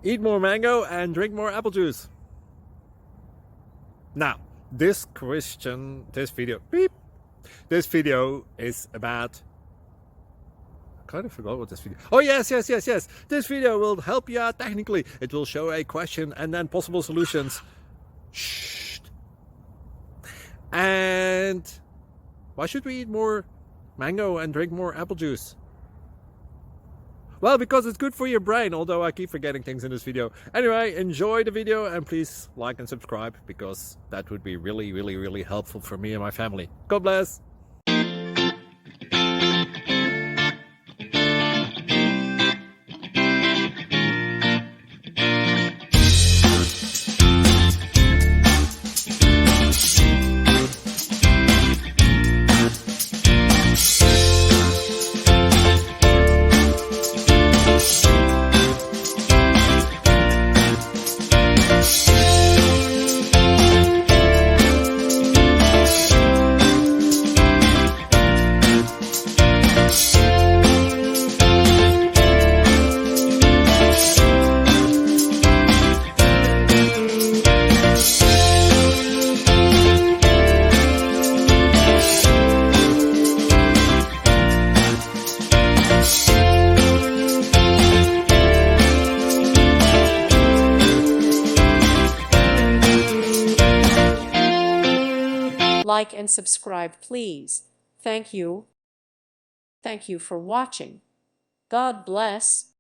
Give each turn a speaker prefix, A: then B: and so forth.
A: eat more mango and drink more apple juice. Now, this video is about, I kind of forgot what this video. Oh yes. This video will help you out technically. It will show a question and then possible solutions. Shh. And why should we eat more mango and drink more apple juice? Well, because it's good for your brain, although I keep forgetting things in this video. Anyway, enjoy the video and please like and subscribe, because that would be really helpful for me and my family. God bless!
B: Like and subscribe, please. Thank you. Thank you for watching. God bless.